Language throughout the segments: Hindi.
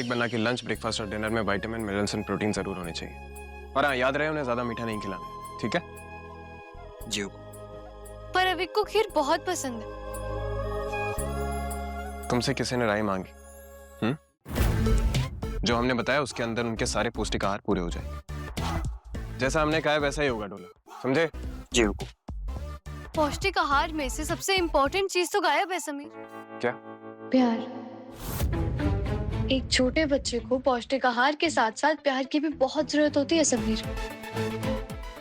अविक बन्ना की लंच, ब्रेकफास्ट और डिनर में विटामिन, मिनरल्स एंड प्रोटीन जरूर होने चाहिए। और हाँ, याद रहे उन्हें ज्यादा मीठा नहीं खिलाना है, ठीक है? जी। पर अविक को खीर बहुत पसंद है। तुमसे किसी ने राय मांगी? जो हमने बताया उसके अंदर उनके सारे पौष्टिक आहार पूरे हो जाएंगे। जैसा हमने कहा वैसा ही होगा डोला, समझे? जी। पौष्टिक आहार में से सबसे इम्पोर्टेंट चीज तो गायब है समीर। क्या? प्यार। एक छोटे बच्चे को पौष्टिक आहार के साथ साथ प्यार की भी बहुत जरूरत होती है समीर।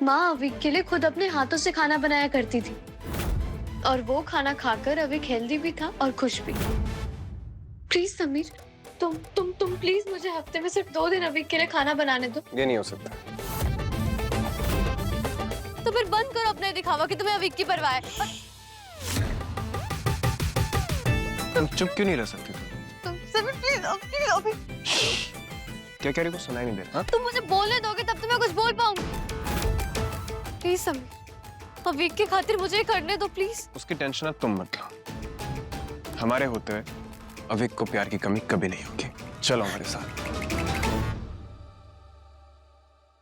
माँ अविक के लिए खुद अपने हाथों से खाना बनाया करती थी और वो खाना खाकर अविक हेल्दी भी था और खुश भी। प्लीज समीर, तुम प्लीज मुझे हफ्ते में सिर्फ 2 दिन अविक के लिए खाना बनाने दो। ये नहीं हो सकता। तो फिर बंद करो अपने दिखावा कि तुम्हें अविक की परवाह है। तुम चुप क्यों नहीं रह सकती? तुम समीर प्लीज क्या कह रही हो? सुनाई नहीं दे रहा? तुम मुझे बोलने दोगे तब तो मैं कुछ बोल पाऊंगी। प्लीज समीर, अविक की खातिर मुझे करने दो प्लीज। उसकी टेंशन अब तुम मत लो। हमारे होते हुए अविक को प्यार की कमी कभी नहीं होगी। चलो हमारे साथ।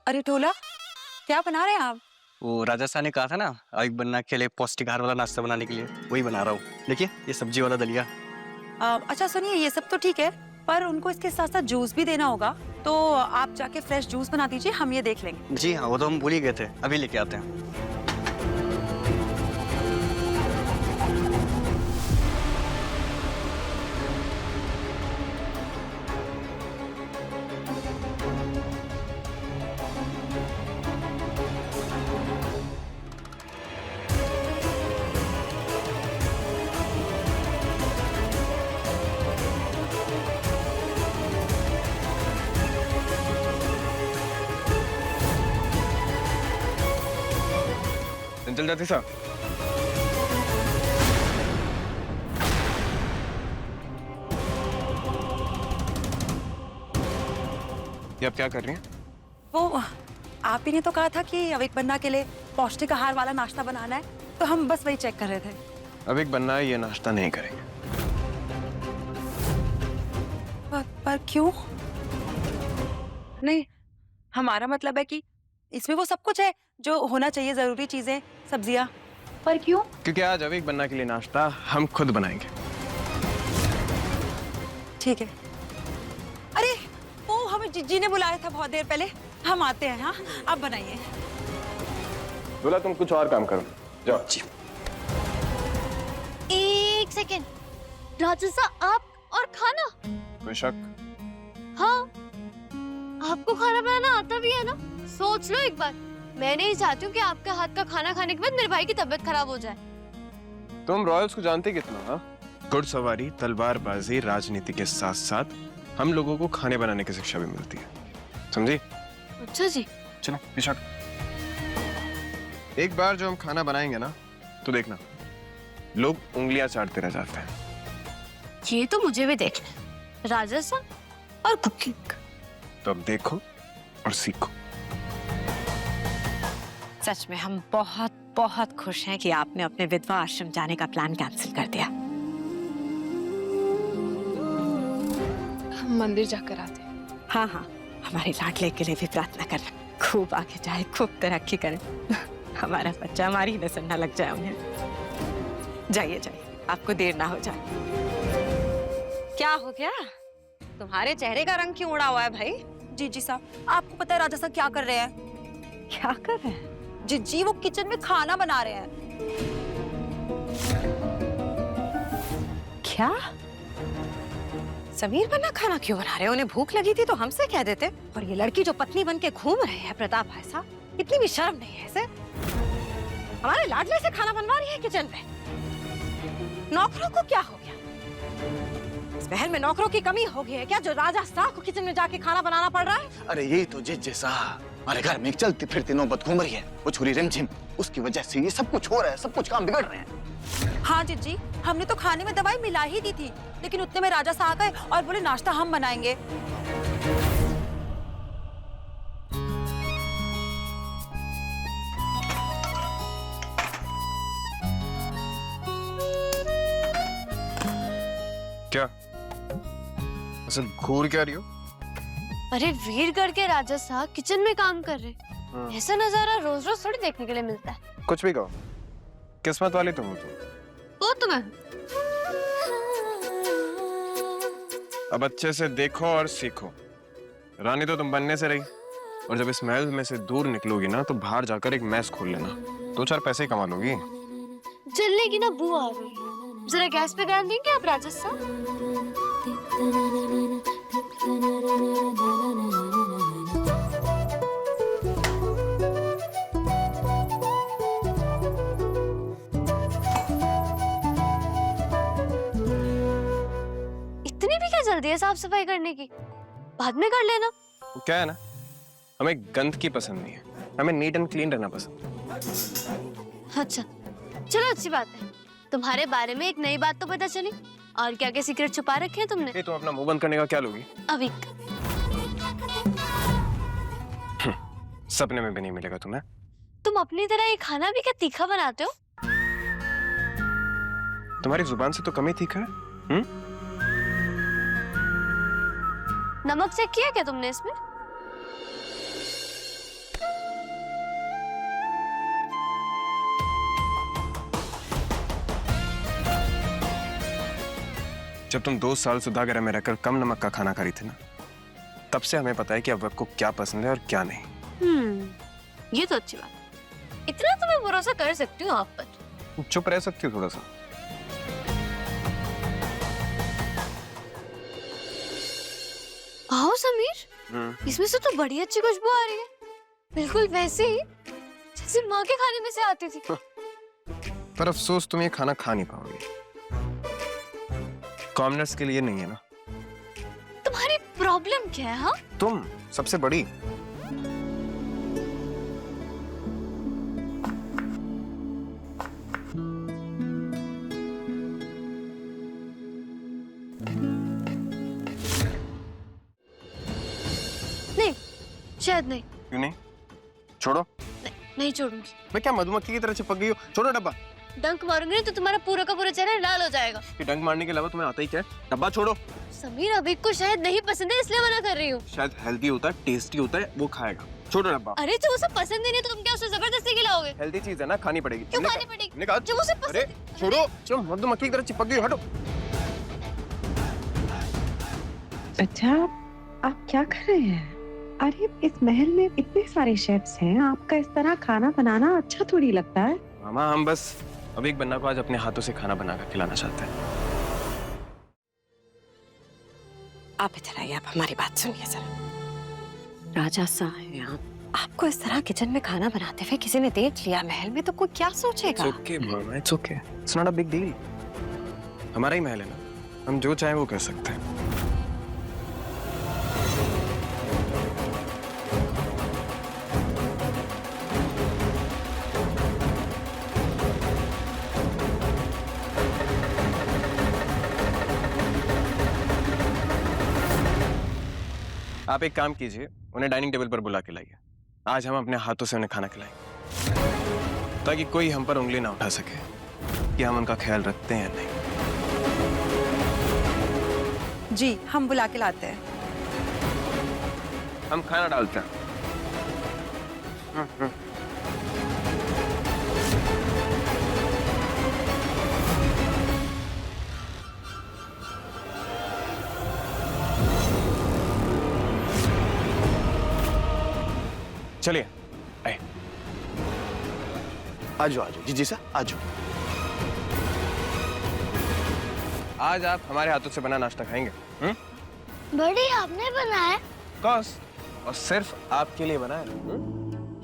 अरे टोला, क्या बना रहे हैं आप? वो राजा साहब ने कहा था ना अविक बन्ना के लिए पौष्टिक आहार वाला नाश्ता बनाने के लिए, वही बना रहा हूँ। देखिए ये सब्जी वाला दलिया। अच्छा सुनिए, ये सब तो ठीक है, पर उनको इसके साथ साथ जूस भी देना होगा, तो आप जाके फ्रेश जूस बना दीजिए, हम ये देख लेंगे। जी हाँ, वो तो हम भूल ही गए थे, अभी लेके आते हैं। चल जाती साहब। ये आप क्या कर रही हैं? वो आप ही ने तो कहा था कि अविक बन्ना के लिए पौष्टिक आहार वाला नाश्ता बनाना है, तो हम बस वही चेक कर रहे थे। अविक बन्ना ये नाश्ता नहीं करेंगे। पर क्यों? नहीं, हमारा मतलब है कि इसमें वो सब कुछ है जो होना चाहिए, जरूरी चीजें, सब्जियां। पर क्यों? क्योंकि आज अविक बन्ना के लिए नाश्ता हम खुद बनाएंगे। ठीक है। अरे वो हमें जीजी ने बुलाया था बहुत देर पहले, हम आते हैं। हाँ, आप बनाइए। बोला तुम कुछ और काम करो, जाओ। जी। एक सेकेंड, राजसा आप और खाना? कोई शक? हाँ, आपको खाना बनाना आता भी है ना? सोच लो एक बार, मैं नहीं चाहती हूँ कि आपके हाथ का खाना खाने के बाद मेरे भाई की तबीयत खराब हो जाए। तुम रॉयल्स को जानते कितना? हाँ, घुड़सवारी, तलवारबाजी, राजनीति के साथ साथ हम लोगों को खाने बनाने की शिक्षा भी मिलती है, समझी? अच्छा जी। चलो पीछा। एक बार जो हम खाना बनाएंगे ना, तो देखना लोग उंगलियां चाटते रह जाते हैं। ये तो मुझे भी देखना है, राजसा और कुकिंग। तो अब देखो और सीखो। सच में हम बहुत बहुत खुश हैं कि आपने अपने विधवा आश्रम जाने का प्लान कैंसिल कर दिया। हम मंदिर जाकर आते हैं। हाँ हाँ, हमारे लाडले के लिए भी प्रार्थना करना, खूब आगे जाए, खूब तरक्की करे, हमारा बच्चा हमारी नजर न लग जाए उन्हें। जाइए जाइए, आपको देर ना हो जाए। क्या हो गया? तुम्हारे चेहरे का रंग क्यों उड़ा हुआ है भाई? जीजी साहब, आपको पता है राजा साहब क्या कर रहे हैं? क्या कर रहे हैं? जीजी वो किचन में खाना बना रहे हैं। क्या? समीर बन्ना खाना क्यों बना रहे हैं? उन्हें भूख लगी थी तो हमसे कह देते। और ये लड़की जो पत्नी बन के घूम रहे हैं प्रताप भाई साहब, इतनी भी शर्म नहीं है इसे? हमारे लाडले से खाना बनवा रही है किचन में। नौकरों को क्या हो गया? इस महल में नौकरों की कमी हो गई है क्या, जो राजा साहब को किचन में जाके खाना बनाना पड़ रहा है? अरे यही तो जिज्जे साहब, हमारे घर में एक चलती फिरती नौबत घूम रही है, वो छुरी रिमझिम, उसकी वजह से ये सब कुछ हो रहा है, सब कुछ काम बिगड़ रहे हैं। हाँ जीजी, हमने तो खाने में दवाई मिला ही दी थी, लेकिन उतने में राजा साहब आए और बोले नाश्ता हम बनाएंगे। क्या? असल घूर क्या रही हो? अरे वीरगढ़ के राजा साहब किचन में काम कर रहे। ऐसा नजारा रोज रोज थोड़ी देखने के लिए मिलता है। कुछ भी कहो, किस्मत वाली तुम हो तुम। वो तुम्हें अब अच्छे से देखो और सीखो। रानी तो तुम बनने से रही, और जब इस महल में से दूर निकलोगी ना तो बाहर जाकर एक मैस खोल लेना, 2-4 पैसे कमा लोगी। जलने की ना बू आ रही है। जरा गैस पे ध्यान देंगे आप राजा साहब? इतनी भी क्या जल्दी है साफ सफाई करने की? बाद में कर लेना। क्या है ना, हमें गंदगी पसंद नहीं है, हमें नीट एंड क्लीन रहना पसंद। अच्छा चलो, अच्छी बात है। तुम्हारे बारे में एक नई बात तो पता चली। और क्या क्या सीक्रेट छुपा रखे हैं तुमने? तुम अपना मुंह बंद करने का क्या लोगी? अविक, सपने में भी नहीं मिलेगा तुम्हें। तुम अपनी तरह ये खाना भी क्या तीखा बनाते हो? तुम्हारी जुबान से तो कम ही तीखा है। नमक चेक किया क्या तुमने इसमें? जब तुम 2 साल सुधागृह में रहकर कम नमक का खाना खा रही थी ना, तब से हमें पता है कि अब आपको क्या पसंद है और क्या नहीं। ये तो अच्छी बात है। इतना तो मैं भरोसा कर सकती हूँ आप पर। चुप रह सकती हो थोड़ा सा? आओ समीर, इसमें से तो बड़ी अच्छी खुशबू आ रही है। बिल्कुल वैसे ही जैसे माँ के खाने में से आती थी। पर अफसोस तुम ये खाना खा नहीं पाओगे। कॉमनर्स के लिए नहीं है ना। तुम्हारी प्रॉब्लम क्या है? हाँ, तुम सबसे बड़ी। नहीं, शायद नहीं। क्यों नहीं? छोड़ो। नहीं छोड़ूंगी। मैं क्या मधुमक्खी की तरह चिपक गई हो? छोड़ो डब्बा। डंक मारूंगी ना तो तुम्हारा पूरा का पूरा चेहरा लाल हो जाएगा। कि डंक मारने के अलावा तुम्हें आता ही क्या है? डब्बा छोड़ो। समीर, अभी को शायद नहीं पसंद है इसलिए मना कर रही हूँ। शायद हेल्दी होता है, टेस्टी होता है, वो खाएगा। छोड़ो डब्बा। अरे जो उसे पसंद ही नहीं तो तुम क्या उसे जबरदस्ती खिलाओगे? हेल्दी चीज है ना, खानी पड़ेगी। क्यों खानी पड़ेगी? मैंने कहा जो उसे अरे पसंद। छोड़ो, जो मधुमक्खी की तरह चिपक गई हो, हटो। अच्छा, आप क्या कर रहे हैं? अरे इस महल में इतने सारे शेफ्स हैं, आपका इस तरह खाना बनाना अच्छा थोड़ी लगता है। मामा, हम बस अविक बन्ना को आज अपने हाथों से खाना बनाकर खिलाना चाहते हैं। आप इधर आइए, आप हमारी बात सुनिए जरा। राजा साहब, आपको इस तरह किचन में खाना बनाते हुए किसी ने देख लिया महल में तो कोई क्या सोचेगा? It's okay, mama, it's okay. It's not a big deal. हमारा ही महल है ना, हम जो चाहें वो कर सकते हैं। आप एक काम कीजिए, उन्हें डाइनिंग टेबल पर बुला के लाइए। आज हम अपने हाथों से उन्हें खाना खिलाएंगे, ताकि कोई हम पर उंगली ना उठा सके कि हम उनका ख्याल रखते हैं या नहीं। जी, हम बुला के लाते हैं। हम खाना डालते हैं। चलिए, आए। आजो आजो जी सर, आजो। आज आप हमारे हाथों से बना नाश्ता खाएंगे। बड़ी आपने बनाया? कॉस, और सिर्फ आपके लिए बनाया।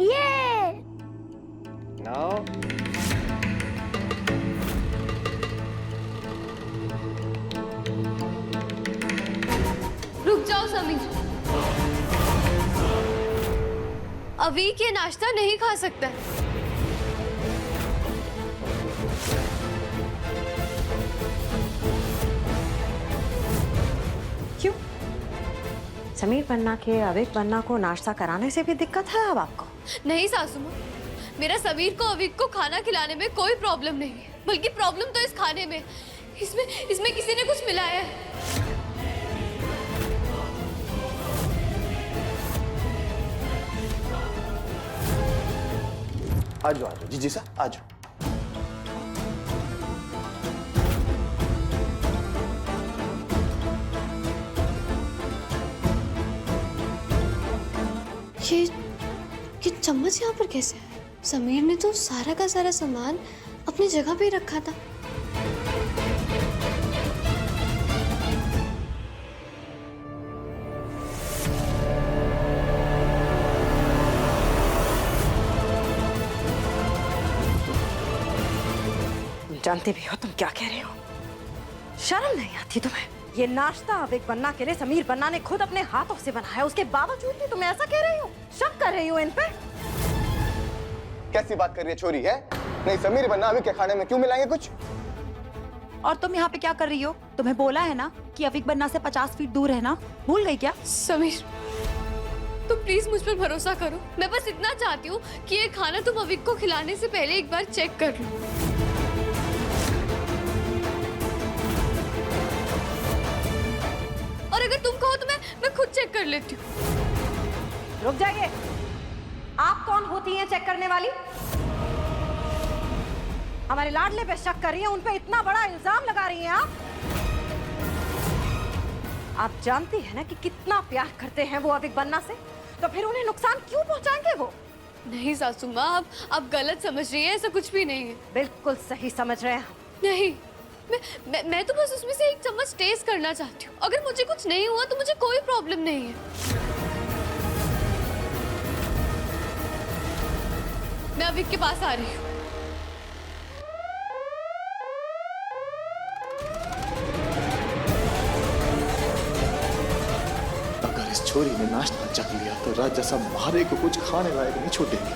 ये नाउ रुक जाओ समीर, अभी के नाश्ता नहीं खा सकता। क्यों? समीर पन्ना के अविक पन्ना को नाश्ता कराने से भी दिक्कत है अब आपको? नहीं सासू माँ, मेरा समीर को अविक को खाना खिलाने में कोई प्रॉब्लम नहीं है, बल्कि प्रॉब्लम तो इस खाने में, इसमें किसी ने कुछ मिलाया है। आ जाओ जी सर, आ जाओ। ये चम्मच यहाँ पर कैसे है? समीर ने तो सारा का सारा सामान अपनी जगह पे ही रखा था। जानते भी हो तुम क्या कह रहे हो? शर्म नहीं आती तुम्हें? ये नाश्ता अविक बन्ना के लिए समीर बन्ना ने खुद अपने हाथों से बनाया, उसके बावजूद भी तुम ऐसा कह रही हो? शक कर रही हो इन पे? कैसी बात कर रही है छोरी है? नहीं, समीर बन्ना अविक के खाने में क्यों मिलाएंगे कुछ? और तुम यहाँ पे क्या कर रही हो? तुम्हें बोला है ना कि अविक बन्ना से 50 फीट दूर रहना, भूल गई क्या? समीर, तुम प्लीज मुझ पर भरोसा करो। मैं बस इतना चाहती हूँ कि ये खाना तुम अविक को खिलाने से पहले एक बार चेक कर लो। और अगर तुम कहो तो मैं खुद चेक कर लेती हूँ। रुक जाइए। आप कौन होती हैं चेक करने वाली? हमारे लाडले पे शक कर रही हैं, उन पे इतना बड़ा इल्जाम लगा रही हैं आप? आप जानती हैं ना कि कितना प्यार करते हैं वो अविक बन्ना से, तो फिर उन्हें नुकसान क्यों पहुंचाएंगे वो? नहीं सासू माँ, आप गलत समझ रही हैं, ऐसा कुछ भी नहीं है। बिल्कुल सही समझ रहे हैं हम। नहीं, मैं तो बस उसमें से एक चम्मच टेस्ट करना चाहती हूँ। अगर मुझे कुछ नहीं हुआ तो मुझे कोई प्रॉब्लम नहीं है। मैं अविक के पास आ रही हूँ। अगर इस छोरी ने नाश्ता चख लिया तो राजा साहब मारे को कुछ खाने लायक नहीं छोड़ेंगे।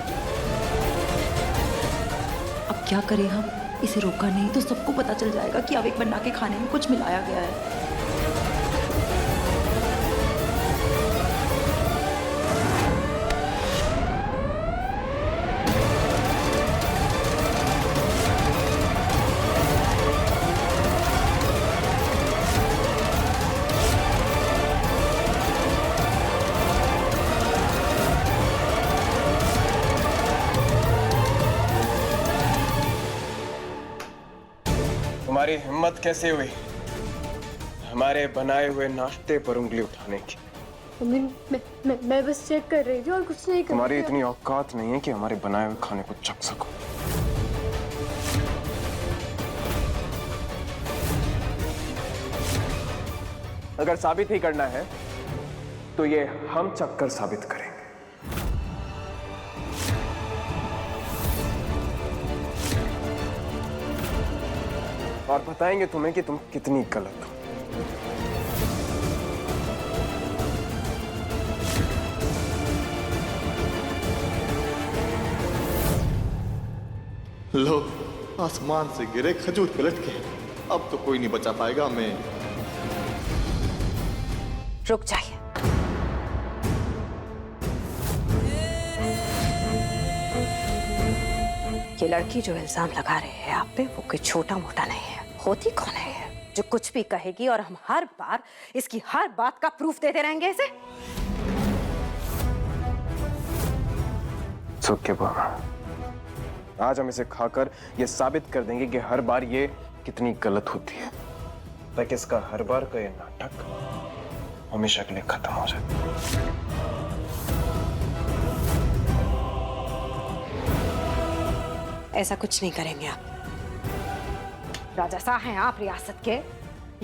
अब क्या करें हम? इसे रोका नहीं तो सबको पता चल जाएगा कि अविक बन्ना के खाने में कुछ मिलाया गया है। तुम्हारी हिम्मत कैसे हुई हमारे बनाए हुए नाश्ते पर उंगली उठाने की? मैं बस चेक कर रही थी और कुछ नहीं कर तुम्हारी रही थी। इतनी औकात नहीं है कि हमारे बनाए हुए खाने को चख सको। अगर साबित ही करना है तो ये हम चख कर साबित करेंगे। और बताएंगे तुम्हें कि तुम कितनी गलत हो। लो, आसमान से गिरे खजूर पे लटके। अब तो कोई नहीं बचा पाएगा हमें। रुक जाइए। ये लड़की जो इल्जाम लगा रहे हैं आप पे, वो कोई छोटा मोटा नहीं है। होती कौन है जो कुछ भी कहेगी और हम हर बार इसकी हर बात का प्रूफ देते रहेंगे इसे? सुख आज हम इसे खाकर ये साबित कर देंगे कि हर बार ये कितनी गलत होती है, ताकि इसका हर बार का ये नाटक हमेशा के लिए खत्म हो जाए। ऐसा कुछ नहीं करेंगे आप। राजा साहब हैं आप रियासत के।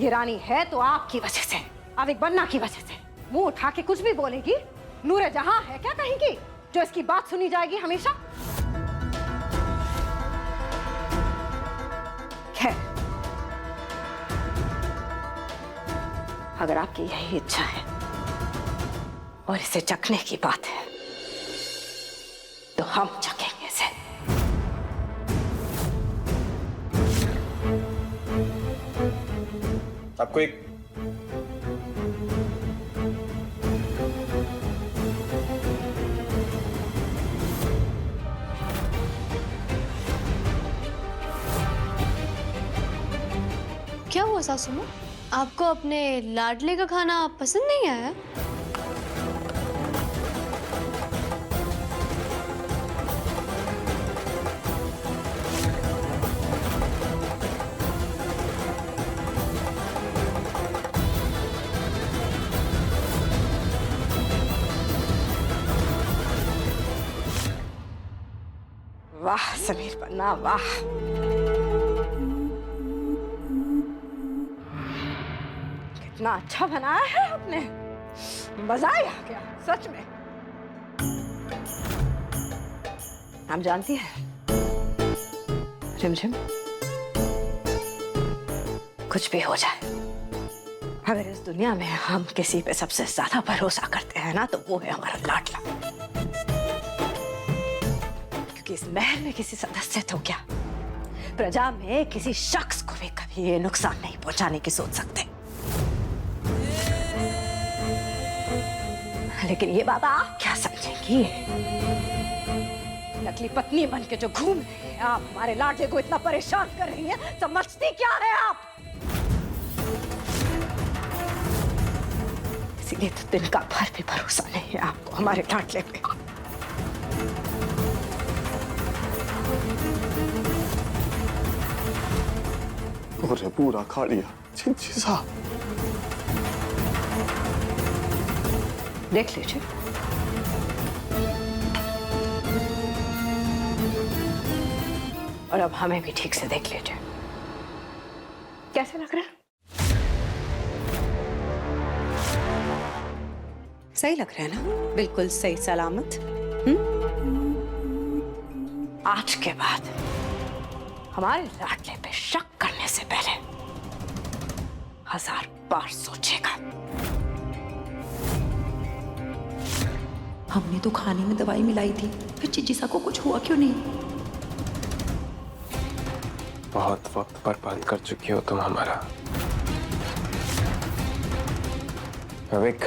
ये रानी है तो आपकी वजह से, अविक बन्ना की वजह से। मुंह उठा के कुछ भी बोलेगी? नूरे जहां है क्या कहेंगी जो इसकी बात सुनी जाएगी हमेशा? खैर, अगर आपकी यही इच्छा है और इसे चखने की बात है तो हम चखेंगे इसे। आपको एक क्या हुआ सासू माँ? आपको अपने लाडले का खाना पसंद नहीं आया? वाह समीर पन्ना वाह। कितना अच्छा बनाया है आपने, मजा ही आ गया सच में। आप जानती हैं रिमझिम, कुछ भी हो जाए, अगर इस दुनिया में हम किसी पे सबसे ज्यादा भरोसा करते हैं ना, तो वो है हमारा लाडला। क्योंकि इस महल में किसी सदस्य तो क्या, प्रजा में किसी शख्स को भी कभी ये नुकसान नहीं पहुंचाने की सोच सकते। लेकिन ये बात आप क्या समझेंगी? नकली पत्नी बन के जो घूम रहे हैं आप, हमारे लाडले को इतना परेशान कर रही हैं, समझती क्या है आप? इसीलिए तो दिन का भर भी भरोसा नहीं है आपको हमारे लाडले पे। पूरे पूरा खा लिया चिंची सा। देख लीजिए, और अब हमें भी ठीक से देख लीजिए, कैसे लग रहा है? सही लग रहा है ना, बिल्कुल सही सलामत। आज के बाद हमारे लाडले पे शक करने से पहले 1000 बार सोचेगा। हमने तो खाने में दवाई मिलाई थी, फिर चिचिसा को कुछ हुआ क्यों नहीं? बहुत वक्त बर्बाद कर चुकी हो तुम हमारा। अविक,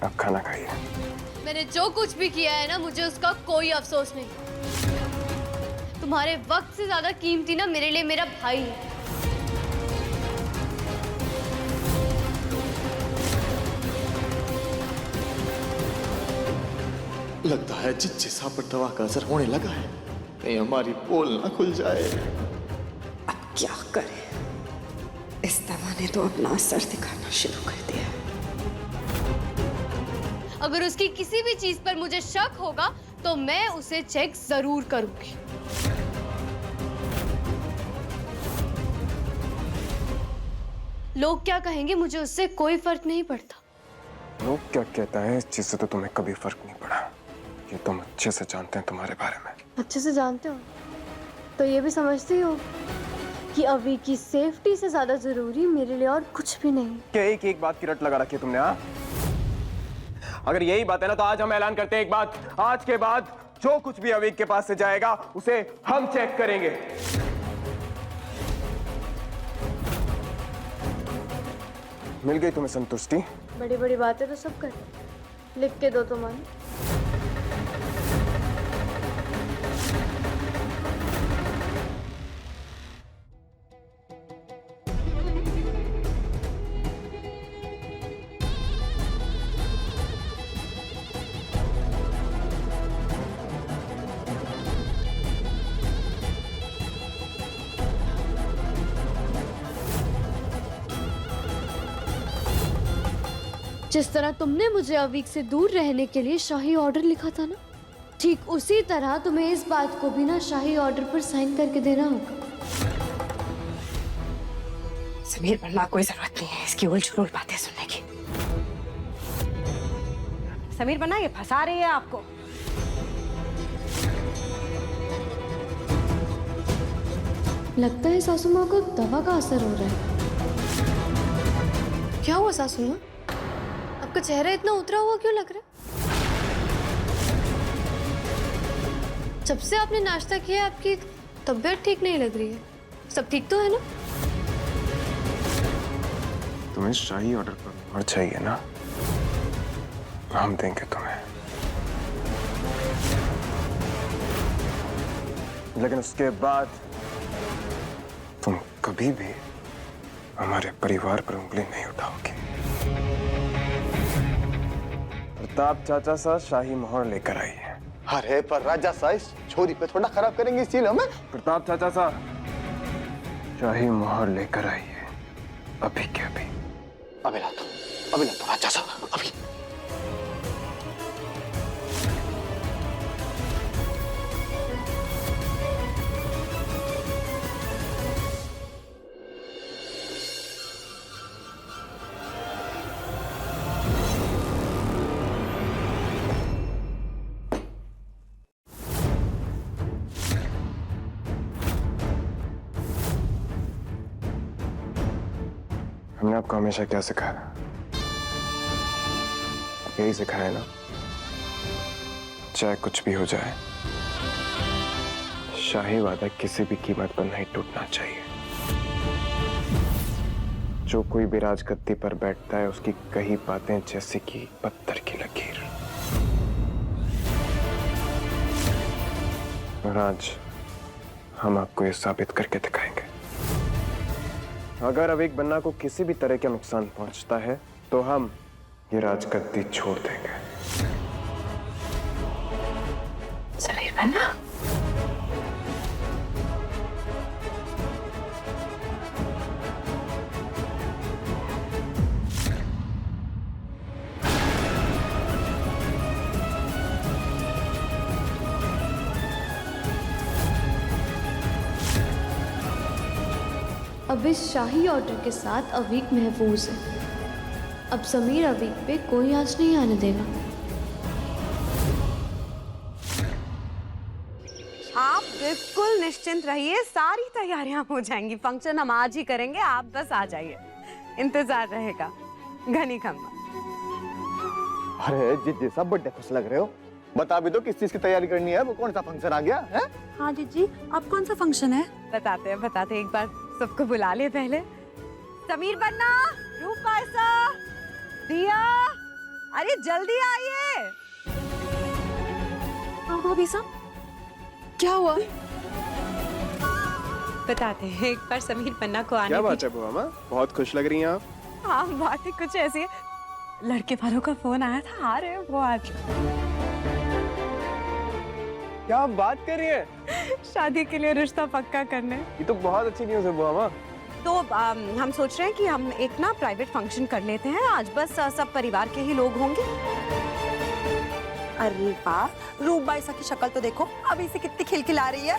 अब खाना खाइए। मैंने जो कुछ भी किया है ना, मुझे उसका कोई अफसोस नहीं। तुम्हारे वक्त से ज्यादा कीमती ना मेरे लिए मेरा भाई है। लगता है चिंची सा पर दवा का असर होने लगा है, कहीं हमारी पोल ना खुल जाए। अब क्या करें, इस दवा ने तो अपना असर दिखाना शुरू कर दिया। अगर उसकी किसी भी चीज पर मुझे शक होगा तो मैं उसे चेक जरूर करूंगी। लोग क्या कहेंगे मुझे उससे कोई फर्क नहीं पड़ता। लोग क्या कहता है इस चीज से तो तुम्हें कभी फर्क नहीं पड़ा। ये तुम अच्छे से जानते हैं तुम्हारे बारे में। अच्छे से जानते हो तो ये भी समझती हो कि अभी की सेफ्टी से ज्यादा जरूरी मेरे लिए और कुछ भी नहीं। क्या एक एक बात की रट लगा रखी है तुमने? हाँ, अगर यही बात है ना तो आज हम ऐलान करते हैं एक बात, आज के बाद जो कुछ भी अवीक के पास से जाएगा उसे हम चेक करेंगे। मिल गई तुम्हें संतुष्टि? बड़ी बड़ी बातें तो सब कर, लिख के दो तो मन। जिस तरह तुमने मुझे अवीक से दूर रहने के लिए शाही ऑर्डर लिखा था ना, ठीक उसी तरह तुम्हें इस बात को भी ना शाही ऑर्डर पर साइन करके देना होगा। समीर बनना कोई जरूरत नहीं है इसकी उलझुल बातें सुनने की। समीर बनना ये फंसा रही है आपको। लगता है सासू माँ को दवा का असर हो रहा है। क्या हुआ सासू माँ, आपका चेहरा इतना उतरा हुआ क्यों लग रहा है? जब से आपने नाश्ता किया आपकी तबीयत ठीक नहीं लग रही है। सब ठीक तो है ना? तुम्हें शाही ऑर्डर पर मोहर चाहिए ना, हम देंगे तुम्हें, लेकिन उसके बाद तुम कभी भी हमारे परिवार पर उंगली नहीं उठाओगे। प्रताप चाचा सा शाही मोहर लेकर आई है। अरे पर राजा सा इस छोरी पे थोड़ा खराब करेंगे इस चीज हमें। प्रताप चाचा सा शाही मोहर लेकर आई है, अभी के अभी। अभी ला तो राजा सा अभी। हमने आपको हमेशा क्या सिखाया? यही सिखाया ना, चाहे कुछ भी हो जाए, शाही वादा किसी भी कीमत पर नहीं टूटना चाहिए। जो कोई भी राजगद्दी पर बैठता है, उसकी कही बातें जैसे कि पत्थर की लकीर। और आज हम आपको ये साबित करके दिखाएंगे। अगर अवीक बन्ना को किसी भी तरह का नुकसान पहुंचता है तो हम ये राजगद्दी छोड़ देंगे। समीर बन्ना, अब इस शाही ऑर्डर के साथ अवीक महफूज है। अब समीर अवीक पे कोई आंच नहीं आने देगा। आप बिल्कुल निश्चिंत रहिए, सारी तैयारियां हो जाएंगी। फंक्शन हम आज ही करेंगे, आप बस आ जाइए, इंतजार रहेगा। घनी खम्मा। अरे जीजी सब बड़े खुश लग रहे हो। बता भी दो किस चीज की तैयारी करनी है, वो कौन सा फंक्शन आ गया है? हाँ जीजी, अब कौन सा फंक्शन है? बताते हैं, एक बार सबको बुला ले पहले। समीर बन्ना, रूपा ऐसा, दिया, अरे जल्दी आइए। भाभी साहब, क्या हुआ? बताते हैं एक बार समीर बन्ना को आने। क्या बात है बुआ माँ, बहुत खुश लग रही हैं आप। हाँ, बात ही कुछ ऐसी है। लड़के वालों का फोन आया था, आ रहे हैं वो आज। क्या आप बात कर रही हैं? शादी के लिए रिश्ता पक्का करने। ये तो बहुत अच्छी न्यूज़ है बुआ माँ। तो हम सोच रहे हैं कि हम एक ना प्राइवेट फंक्शन कर लेते हैं आज, बस सब परिवार के ही लोग होंगे। अरे वाह, रूप बाईसा की शक्ल तो देखो, अभी से कितनी खिलखिला रही है।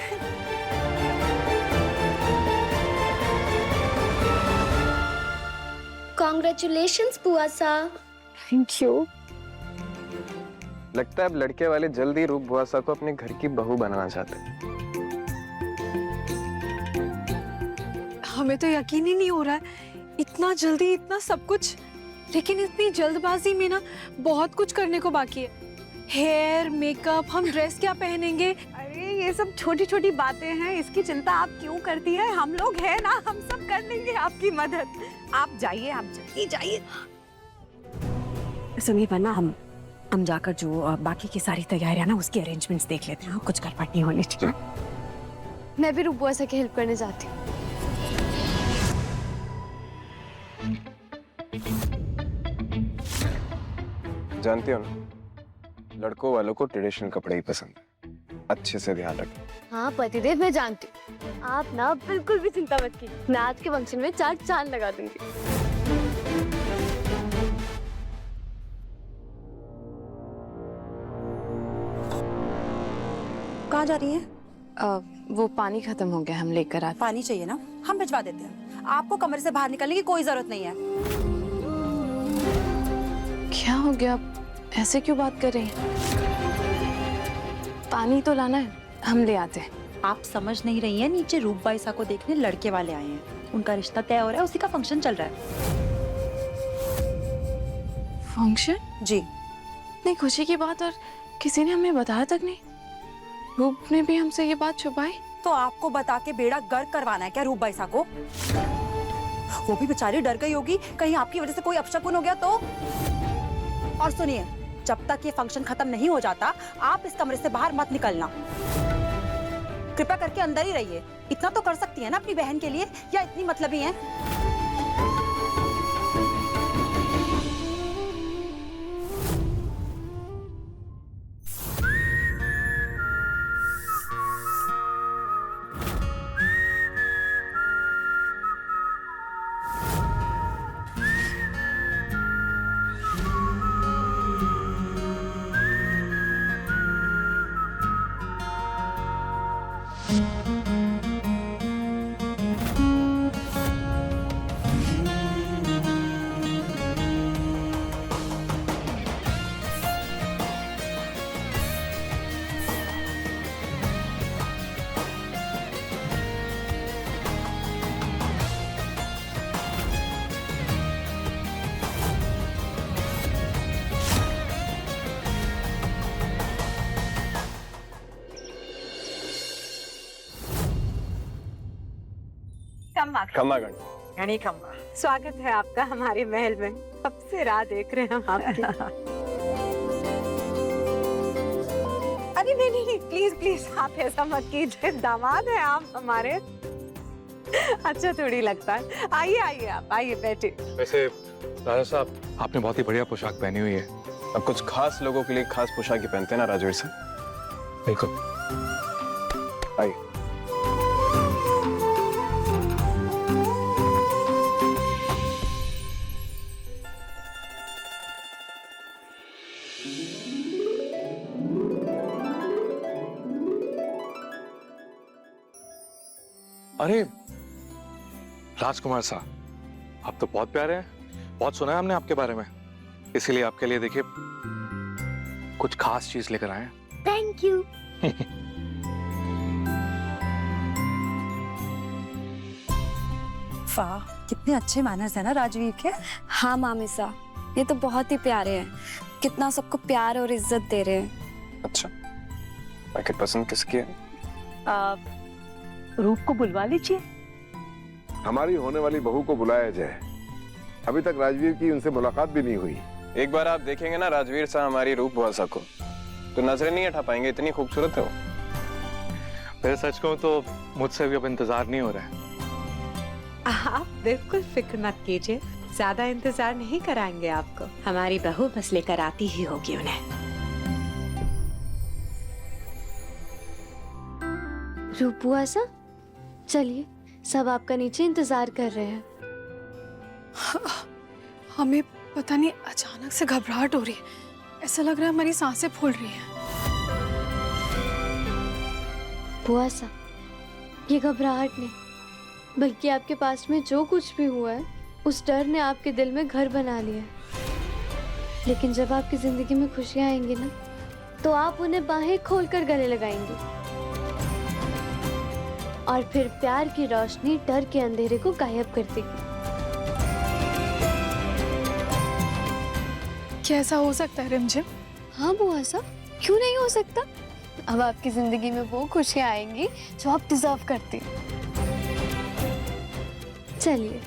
कॉन्ग्रेचुलेशंस बुआ साहब। Thank you. लगता है अब लड़के वाले जल्दी रूप बुआ सा को अपने घर की बहू बनाना चाहते हैं। हमें तो यकीन ही नहीं हो रहा है, इतना जल्दी इतना सब कुछ। लेकिन इतनी जल्दबाजी में ना बहुत कुछ करने को बाकी है। हेयर, मेकअप, हम ड्रेस क्या पहनेंगे। अरे ये सब छोटी छोटी बातें हैं, इसकी चिंता आप क्यों करती है? हम लोग हैं ना, हम सब कर लेंगे आपकी मदद। आप जाइए, आप जल्दी जाइए। समीर बन्ना, हम जाकर जो बाकी की सारी तैयारियां ना उसकी अरेंजमेंट्स देख लेते हैं। कुछ गड़बड़ नहीं होनी चाहिए। मैं भी रूप बुआ सा की हेल्प करने जाती हूँ। जानती हो ना, लड़कों वालों को ट्रेडिशनल कपड़े ही पसंद है। अच्छे से ध्यान रखें। हाँ पतिदेव, मैं जानती हूँ। आप ना बिल्कुल भी चिंता मत कीजिए, मैं आज के फंक्शन में 4 चांद लगा दूंगी। कहाँ जा रही हैं? वो पानी खत्म हो गया, हम लेकर आते। पानी चाहिए ना, हम भिजवा देते हैं। आपको कमरे से बाहर निकलने की कोई जरूरत नहीं है। क्या हो गया, ऐसे क्यों बात कर रही हैं? पानी तो लाना है, हम ले आते हैं। आप समझ नहीं रही हैं, नीचे रूप बाईसा को देखने लड़के वाले आए हैं। उनका रिश्ता तय हो रहा है, उसी का फंक्शन चल रहा है। फंक्शन? जी। इतनी खुशी की बात, और किसी ने हमें बताया तक नहीं। रूप ने भी हमसे ये बात छुपाई। तो आपको बता के बेड़ा गर्क करवाना है क्या रूप बाईसा को? वो भी बेचारी डर गई होगी, कहीं आपकी वजह से कोई अपशकुन हो गया तो। और सुनिए, जब तक ये फंक्शन खत्म नहीं हो जाता, आप इस कमरे से बाहर मत निकलना। कृपया करके अंदर ही रहिए। इतना तो कर सकती है ना अपनी बहन के लिए, या इतनी मतलबी हैं? खम्मा गण। घनी खम्मा, स्वागत है आपका हमारे महल में। कब से राह देख रहे हैं हम आपकी। अरे नहीं नहीं नहीं, प्लीज प्लीज आप ऐसा मत कीजिए, दामाद है आप हमारे। अच्छा थोड़ी लगता है। आइए आइए, आप आइए बैठिए। वैसे राजा साहब, आपने बहुत ही बढ़िया पोशाक पहनी हुई है। अब कुछ खास लोगों के लिए खास पोशाक ही पहनते हैं ना राजवीर साहब। बिल्कुल। आइए। अरे राजकुमार साहब, आप तो बहुत प्यारे हैं। बहुत सुना है हमने आपके बारे में, इसीलिए आपके लिए देखिए कुछ खास चीज लेकर आए हैं। Thank you. वाह, कितने अच्छे मैनर्स है ना राजवीर के। हाँ मामिसा, ये तो बहुत ही प्यारे हैं। कितना सबको प्यार और इज्जत दे रहे हैं। अच्छा, पैकेट पसंद किसकी है? रूप को बुलवा लीजिए। हमारी होने वाली बहू को बुलाया जाए। अभी तक राजवीर की उनसे मुलाकात भी नहीं हुई। एक बार आप देखेंगे ना राजवीर साहब हमारी रूप बुआसा को, तो नजरें नहीं हटा पाएंगे, इतनी खूबसूरत है वो। मेरे सच कहूं तो मुझसे भी अब इंतजार नहीं हो रहा है। आप बिल्कुल फिक्र मत कीजिए, ज्यादा इंतजार नहीं कराएंगे आपको। हमारी बहू बस लेकर आती ही होगी उन्हें। रूप बुआसा, चलिए, सब आपका नीचे इंतजार कर रहे हैं। हमें पता नहीं अचानक से घबराहट हो रही है। ऐसा लग रहा है हमारी सांसें फूल रही हैं। बुआसा, ये घबराहट नहीं, बल्कि आपके पास में जो कुछ भी हुआ है उस डर ने आपके दिल में घर बना लिया है। लेकिन जब आपकी जिंदगी में खुशियां आएंगी ना, तो आप उन्हें बाहें खोलकर गले लगाएंगे, और फिर प्यार की रोशनी डर के अंधेरे को गायब कर देगी। क्या ऐसा हो सकता है रिमझिम? हाँ बुआसा, क्यों नहीं हो सकता? अब आपकी जिंदगी में वो खुशियां आएंगी जो आप डिजर्व करती। चलिए।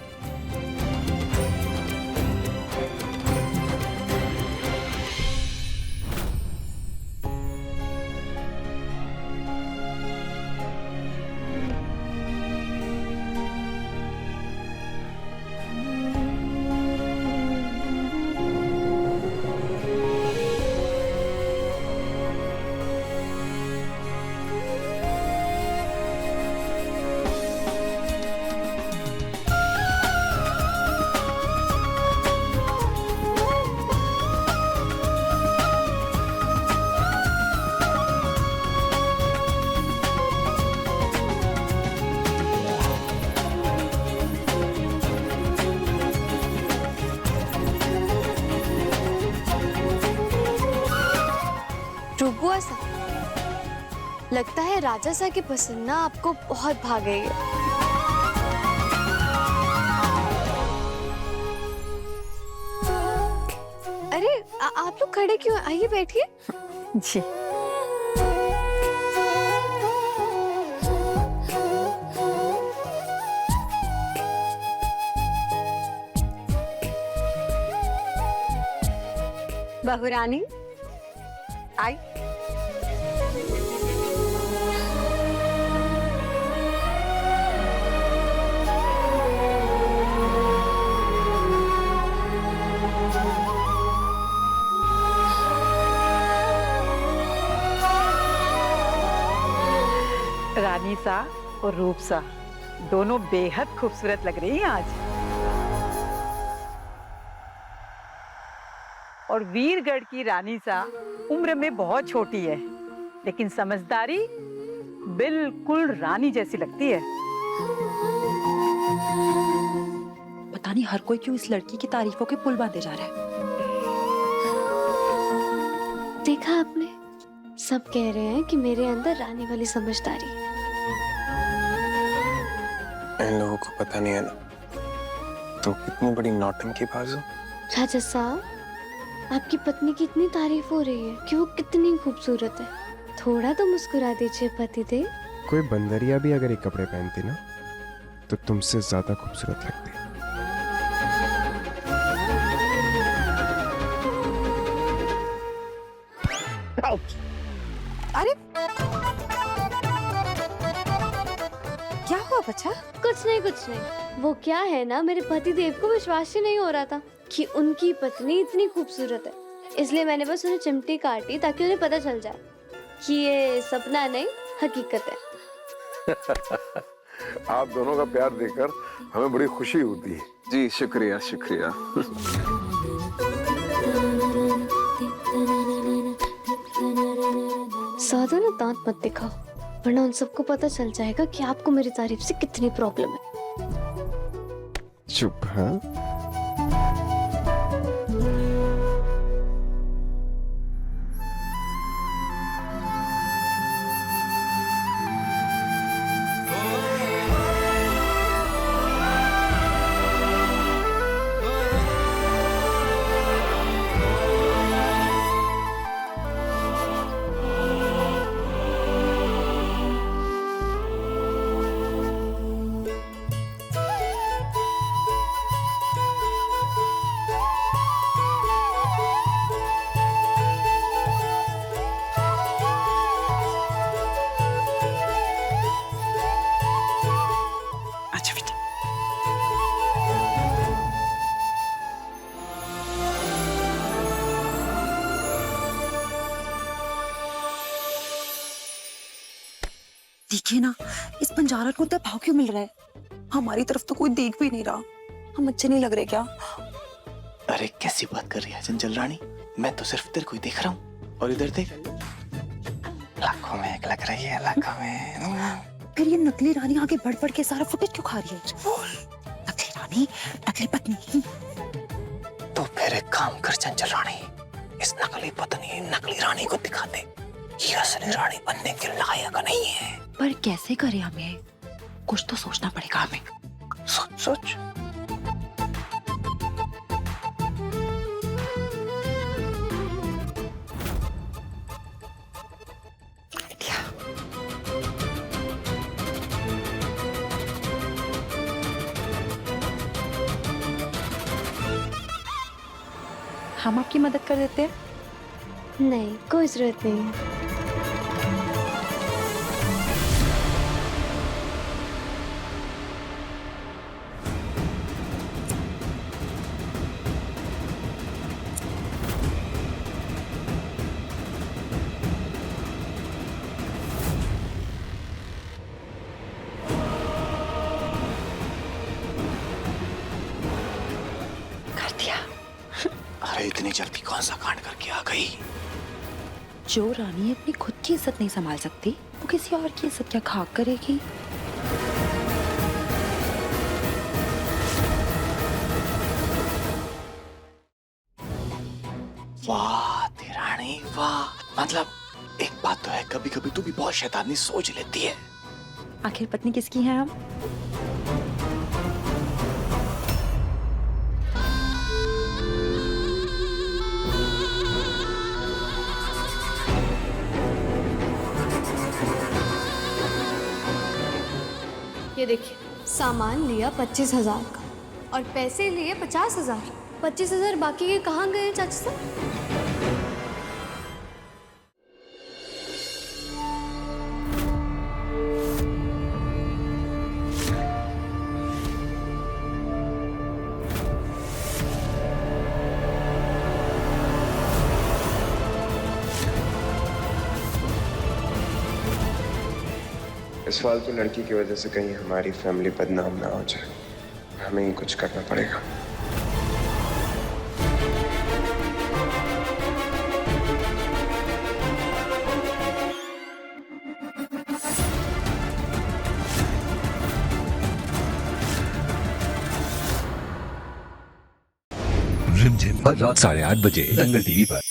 बुआसा, लगता है राजा सा की पसंद ना आपको बहुत भा गई है। अरे आप लोग खड़े क्यों? आइए बैठिए। जी। बहुरानी आई। रानी सा और रूप सा दोनों बेहद खूबसूरत लग रही हैं आज। और वीरगढ़ की रानी सा उम्र में बहुत छोटी है, लेकिन समझदारी बिल्कुल रानी जैसी लगती है। पता नहीं हर कोई क्यों इस लड़की की तारीफों के पुल बांधे जा रहा है। देखा आपने, सब कह रहे हैं कि मेरे अंदर रानी वाली समझदारी है। इन लोगों को पता नहीं है ना, तुम कितनी बड़ी नौटंकीबाज हो। राजा साहब, आपकी पत्नी की इतनी तारीफ हो रही है कि वो कितनी खूबसूरत है। थोड़ा तो मुस्कुरा दीजिए पतिदेव। कोई बंदरिया भी अगर ये कपड़े पहनती ना, तो तुमसे ज्यादा खूबसूरत लगती। अरे क्या हुआ बच्चा? कुछ नहीं। वो क्या है ना, मेरे पति देव को विश्वास ही नहीं हो रहा था कि उनकी पत्नी इतनी खूबसूरत है। इसलिए मैंने बस उन्हें चिमटी काटी ताकि उन्हें पता चल जाए कि ये सपना नहीं हकीकत है। आप दोनों का प्यार देखकर हमें बड़ी खुशी होती है। जी शुक्रिया शुक्रिया। ज्यादा ना दांत मत दिखाओ, वरना उन सबको पता चल जाएगा कि आपको मेरी तारीफ से कितनी प्रॉब्लम है। चुप। हाँ देखिए ना, इस बंजारा को इतना भाव क्यों मिल रहा है? हमारी तरफ तो कोई देख भी नहीं रहा। हम अच्छे नहीं लग रहे क्या? अरे कैसी बात कर रही है चंचल रानी, मैं तो सिर्फ तेरे को ही देख रहा हूँ। और इधर देख, लाखों में एक लग रही है, लाखों में। फिर ये नकली रानी आगे बढ़ बढ़ के सारा फुटेज क्यों खा रही है? नकली रानी, नकली पत्नी। तो फिर एक काम कर चंचल रानी, इस नकली पत्नी नकली रानी को दिखा दे ये असली रानी बनने के लायक नहीं है। पर कैसे करें? हमें कुछ तो सोचना पड़ेगा हमें। सोच। हम आपकी मदद कर देते हैं। नहीं, कोई जरूरत नहीं है। कर दिया। अरे इतनी जल्दी कौन सा कांड करके आ गई? जो रानी अपनी खुद की इज्जत नहीं संभाल सकती, वो किसी और की इज्जत क्या खाक करेगी? वाह रानी वाह। मतलब एक बात तो है, कभी कभी तू भी बहुत शैतानी सोच लेती है। आखिर पत्नी किसकी है हम? ये देखिए, सामान लिया 25,000 का और पैसे लिए 50,000। 25,000 बाकी के कहाँ गए चाचा साहब? इस फालतू लड़की की वजह से कहीं हमारी फैमिली बदनाम ना हो जाए, हमें ही कुछ करना पड़ेगा। रिमझिम, रात 8:30 बजे दंगल टीवी पर।